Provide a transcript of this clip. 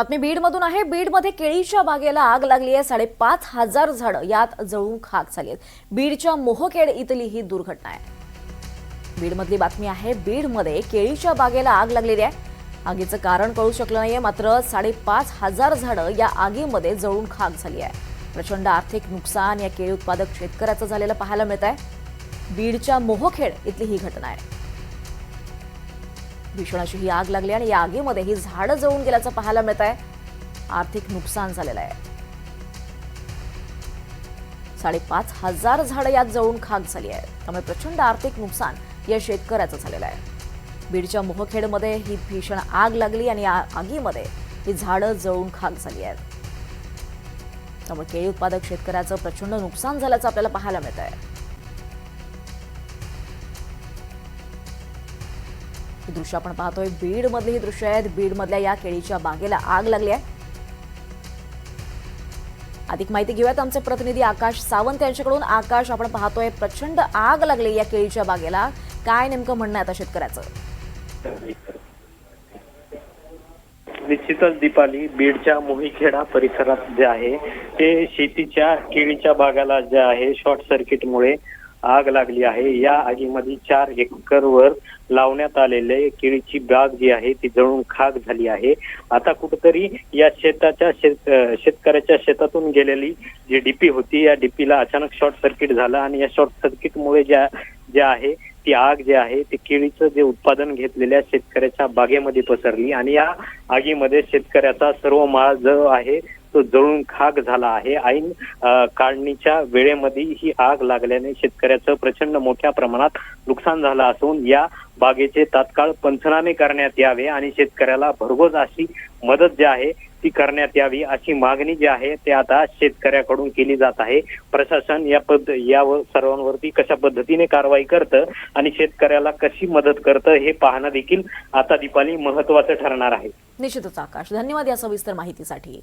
बातमी बीडमधून आहे। बीडमध्ये केळीच्या बागेला आग लागली आहे। 5,500 झाडं यात जळून खाक झाली आहेत। बीडच्या मोहखेड इथली ही दुर्घटना आहे। बीडमधली बातमी आहे। बीडमध्ये केळीच्या बागेला आग लागलेली आहे। आगीचं कारण कळू शकलं नाहीये, मात्र 5,500 झाडं या आगीमध्ये जळून खाक झाली आहे। प्रचंड आर्थिक नुकसान या केळी उत्पादक शेतकऱ्याचं झालेलं पाहायला मिळत आहे। बीडच्या मोहखेड इथली ही घटना आहे। भीषण अशी ही आग लागली आणि या आगीमध्ये ही झाडं जळून गेल्याचं पाहायला मिळत आहे। आर्थिक नुकसान झालेलं आहे। 5,500 झाडं यात जळून खाक झाली आहेत। त्यामुळे प्रचंड आर्थिक नुकसान या शेतकऱ्याचं झालेलं आहे। बीडच्या मोहखेडमध्ये ही भीषण आग लागली आणि या आगीमध्ये ही झाडं जळून खाक झाली आहेत। त्यामुळे केळी उत्पादक शेतकऱ्याचं प्रचंड नुकसान झाल्याचं आपल्याला पाहायला मिळत आहे। ही दृश्य आपण पाहतोय, बीड मधली ही दृश्य आहेत। बीड मधल्या या केळीच्या बागेला आग लागली आहे। अधिक माहिती घेऊयात आमचे प्रतिनिधी आकाश सावंत यांच्याकडून। आकाश, आपण पाहतोय प्रचंड आग लागली या केळीच्या बागेला, काय नेमकं म्हणणं आहे आता शेतकऱ्याचं? निश्चितच दीपाली, बीडच्या मोहीखेडा परिसरात जे आहे ते शेतीच्या केळीच्या बागाला जे आहे शॉर्ट सर्किटमुळे आग लागली आहे। या आगीमध्ये 4 एकरवर लावण्यात आलेले केळीची बाग जी आहे ती जळून खाक झाली आहे। आता कुठेतरी या शेतकऱ्याच्या शेतातून गेलेली जी डीपी होती, या डीपीला अचानक शॉर्ट सर्किट झालं आणि या शॉर्ट सर्किटमुळे जे आहे ती आग जे आहे ती केळीचं जे उत्पादन घेतलेल्या शेतकऱ्याच्या बागेमध्ये पसरली आणि या आगीमध्ये शेतकऱ्याचा सर्व माल जो आहे तो जळून खाक झाला आहे। ऐन काढणीच्या वेळेमध्ये ही आग लागल्याने शेतकऱ्याचं प्रचंड मोठ्या प्रमाणात नुकसान झालं असून या बागेचे तात्काळ पंचनामे करण्यात यावे आणि शेतकऱ्याला भरघोस अशी मदत जी आहे ती करण्यात यावी अशी मागणी जी आहे ते आता शेतकऱ्याकडून केली जात आहे। प्रशासन या सर्वांवरती कशा पद्धतीने कारवाई करतं आणि शेतकऱ्याला कशी मदत करतं हे पाहणं देखील आता दीपाली महत्त्वाचं ठरणार आहे। निश्चितच आकाश, धन्यवाद या सविस्तर माहितीसाठी।